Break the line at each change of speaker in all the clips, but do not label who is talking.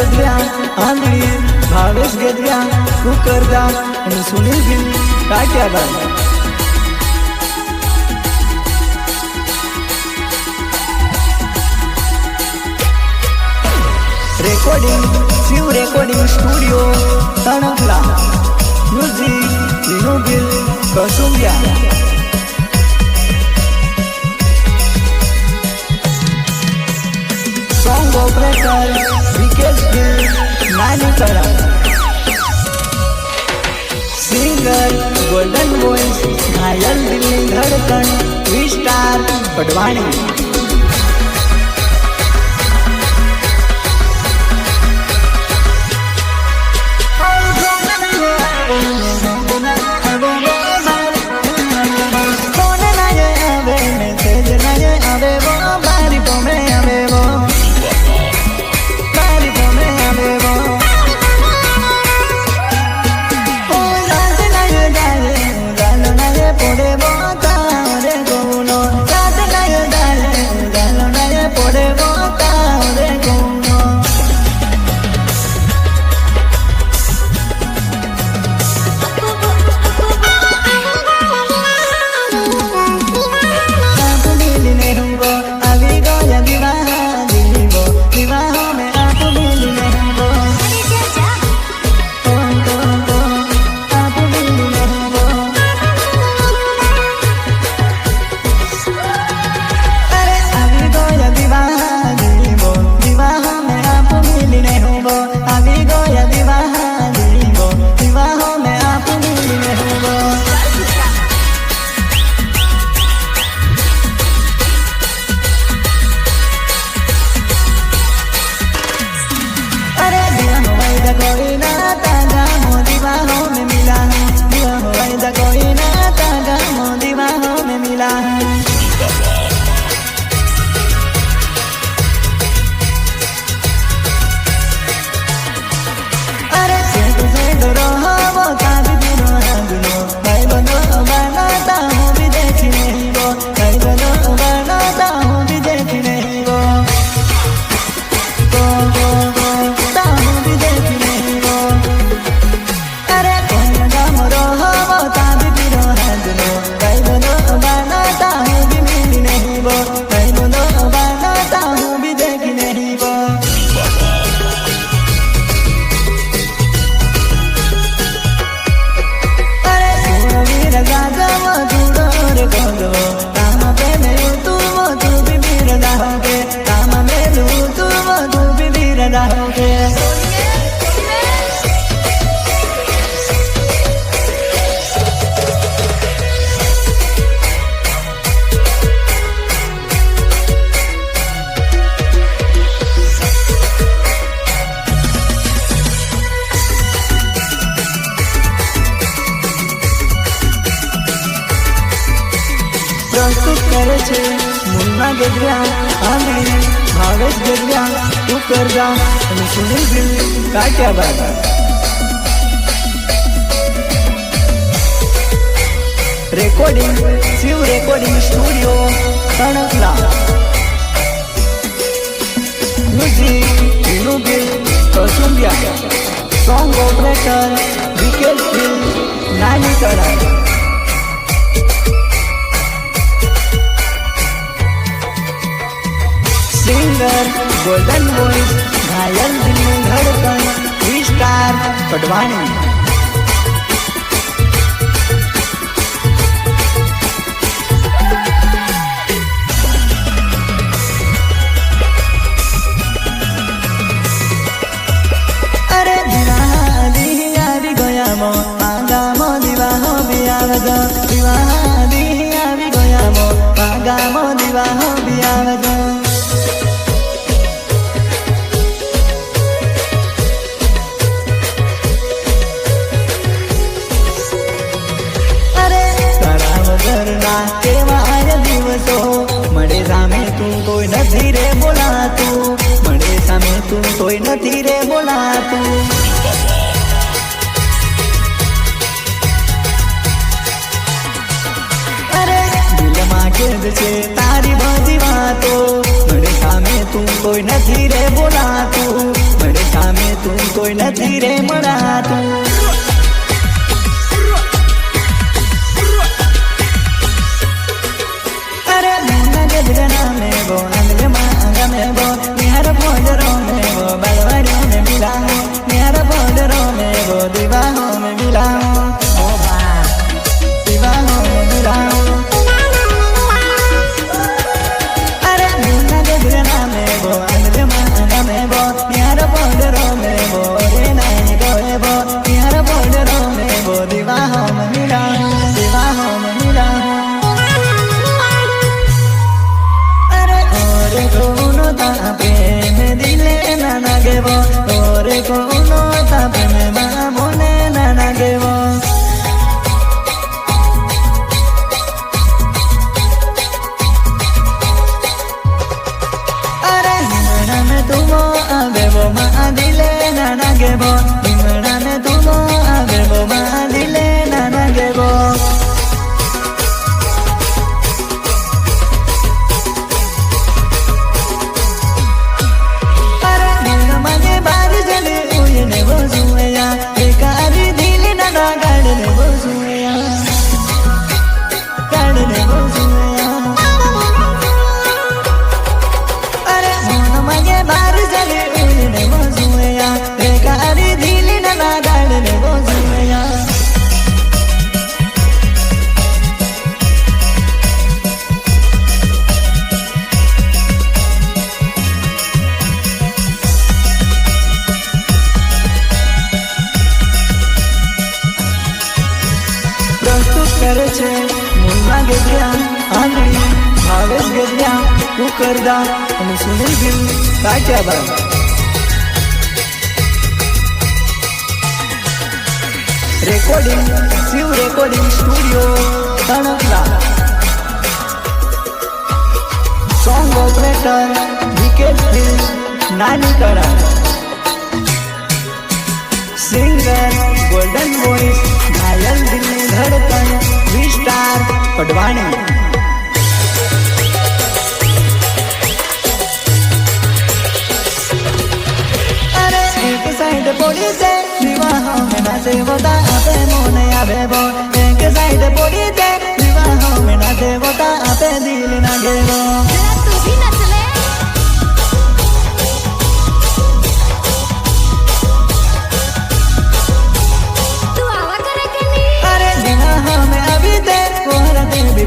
गजरिया आंधळी भावेश गजरिया कुकरदा आणि Sunil Gill Kathiyawad recording Shiv recording studio Tankhala music Linu Gill Kasumbiya song operator Vikesh Gill Nanikara singer golden voice घायल दिल्ली धड़कन विस्टार पटवाणी प्रस्तुत करे छे मुन्ना गजरिया आंधळी भावेश गजरिया कुकरदा आणि Sunil Gill Kathiyawad recording Shiv recording studio Tankhala music Linu Gill Kasumbiya song operator Vikesh Gill Nanikara singer golden voice घायल दिल्ली धड़कन विस्टार पटवाणी अरे दिवाह दिया भी गया मो मांगा मो दिवाह भी आवज दिवाह दिया भी गया मो मांगा मो दिवाह भी आवज मड़े सामे तू कोई नहीं रे बोला तू मड़े सामे तू कोई नहीं रे बोला तू अरे दिल माके छे तारी बधी वातो मड़े सामे तू कोई नहीं रे बोला तू मड़े सामे તું કોઈ નથી રે મળાતું. અરે મોના ગજરા મેં બો આંગલે માંગા મેં બો નિહાર ભોજરો મેં બો બલવારીઓ મેં મિલાઓ નિહાર ભોજરો મેં બો દીવાઓ મેં મિલાઓ ઓ બા દીવાઓ મેં મિલાઓ. અરે મોના ગજરા મેં બો આંગલે માંગા મેં બો નિહાર ભોજરો મેં બો રે નાઈ ગોએ બો નિહાર ભોજરો મેં બો દીવાઓ મેં મિલાઓ દીવાઓ મેં મિલાઓ. कोनो तापे में दिले ना नागेवो ओरे कोनो तापे में मामोने ना नागेवो. अरे हिमड़ा में तुमो आवेवो मा दिले ना नागेवो हिमड़ा में तुमो आवेवो मा दिले ना नागेवो. करे छे मुन्ना गजरा आंधळी भावेश गजरा कुकरदा અને Sunil Gill Kathiyawad. Recording Shiv recording studio Tankhala. Song operator Vikesh Gill Nani Kala. Singer golden voice घायल दिल में धड़कन विस्तार पटवाणी. अरे एक साइड पोड़ी से विवाहों में नाचे वोता आपे मोने आवे वो एक साइड पोड़ी से विवाहों में नाचे वोता आपे दिल ना गेवो.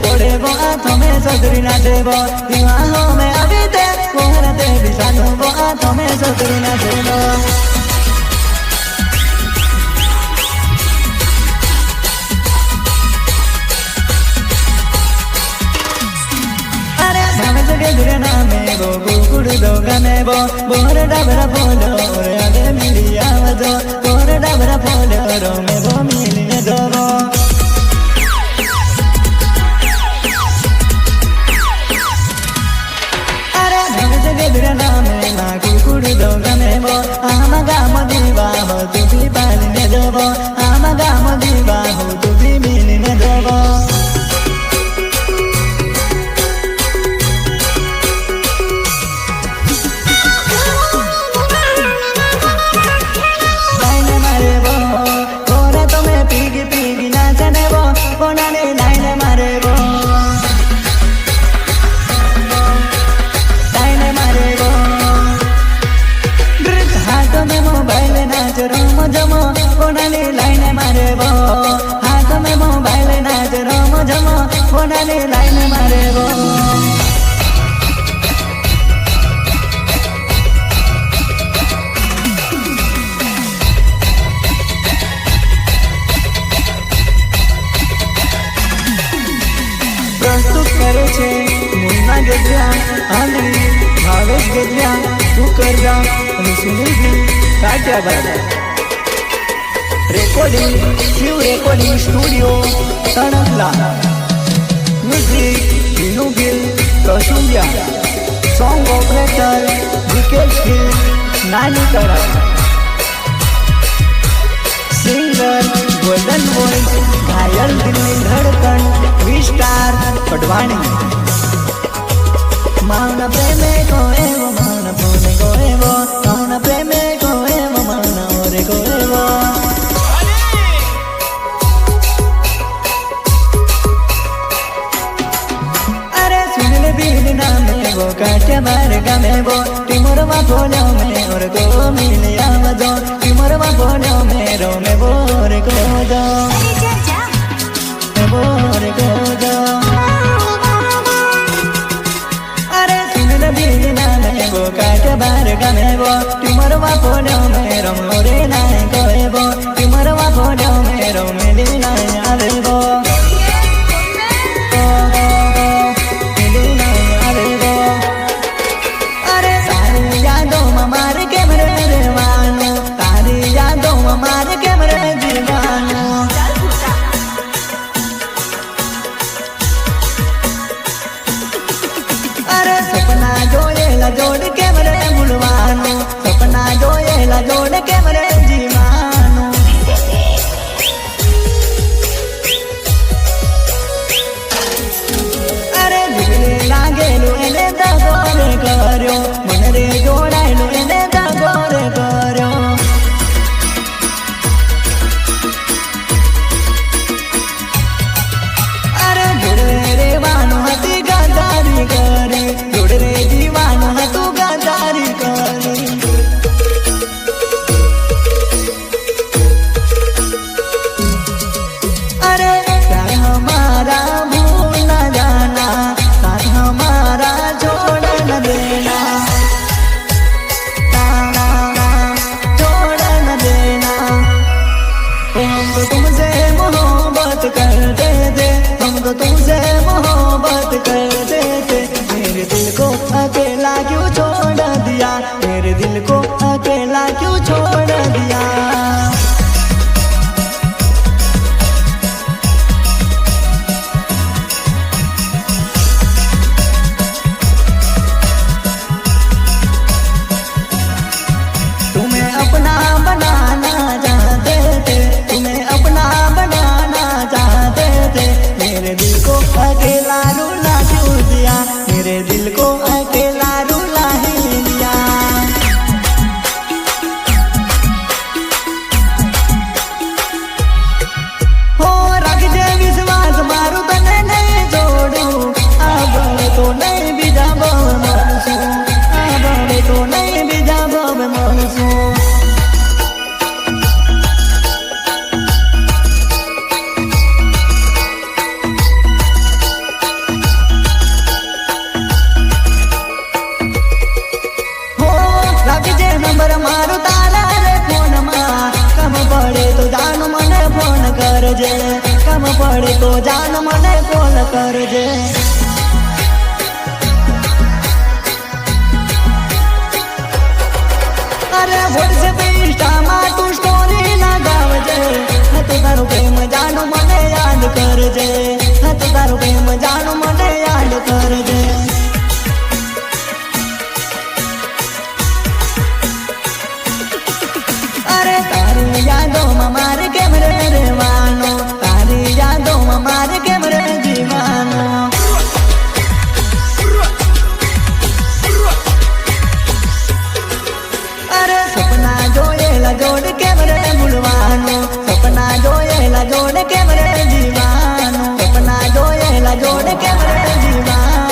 पड़े वो हाथों में सदरी ना देवो विवाहों में अभी दे कोहरते भी सालों वो हाथों में सदरी ना देवो. अरे भावे जगे दुरे ना में वो गुकुड़ दो गने वो बोर डबरा बोलो रे आगे मिली आवजो बोर डबरा बोलो रो में वो मिली दो वो. कुकुड़ दो गने वो आमा गाम दीवा हो तू भी पालने देवो आमा गाम दीवा हो तू भी मिलने देवो. लाइने मारे वो कोरा तो मैं पीगी पीगी नाचने वो कोना ने लाइने मारे वो रमो जमो कोनाली लाइन मारे वो हाथ में मोबाइल नाच रमो जमो कोनाली लाइन मारे वो. प्रस्तुत करे छे मुन्ना गजरा आंधळी भावेश गजरा कुकरदा અને Sunil Gill Kathiyawad. Recording Shiv recording studio Tankhala. Music Vinu Gill Kasumbiya. Song operator Vikesh Gill Nani Kala. Singer golden voice ઘાયલ દિલની ધડકન વિસ્ટાર પટવાણી. મૌન પ્રેમે કો એવો મૌન પ્રેમે કો એવો મૌન પ્રેમે કો એવો મૌન मरवा बोलो में और को मिलिया बजो मरवा बोलो मेरो में बोर को दो बोर को दो अरे सुन न बिना में वो काट बार गमे वो मरवा बोलो मेरो मोरे नाय कोए वो मरवा बोलो मेरो मिली नाय आवे वो जोड़ के मरे बुलवानो सपना जोएला जोड़ के मरे जीवानो अरे दिले लागेलो एने दगोरे कर्यो मन रे जोड़ायलो एने दगोरे कर्यो अरे जोड़े रे वानो हती गदारी करे जोड़ रे जीवानो तू गदारी करे अरे प्यार हमारा भूल न जाना साथ हमारा छोड़ न देना छोड़ न देना हम तो तुमसे मोहब्बत करते थे हम तो तुमसे मोहब्बत करते थे मेरे दिल को अकेला क्यों छोड़ दिया मेरे दिल को अकेला क्यों छोड़ दिया तुम्हें अपना बनाना चाहते थे तुम्हें अपना बनाना चाहते थे मेरे दिल को अकेला रुला क्यों दिया मेरे दिल को अकेला रुला ही दिया हो रख दे विश्वास मारू तने नहीं छोड़ू अब तो नहीं बिजा मनसू अब तो नहीं बिजा मनसू नंबर मारू तारा रे फोन में कम पड़े तो जान मने फोन कर जे कम पड़े तो जान मने कॉल कर जे अरे व्हाट्सएप इंस्टा मा तू स्टोरी लगाव जे तो तारो प्रेम जान मने याद कर जे तो तारो प्रेम जान मने याद कर जे तारी यादों में मार के मरे रेवानो तारी यादों में मार के मरे जीवानो अरे सपना जोएला जोड़ के मरे बुलवानो सपना जोएला जोड़ के मरे जीवानो सपना जोएला जोड़ के मरे जीवानो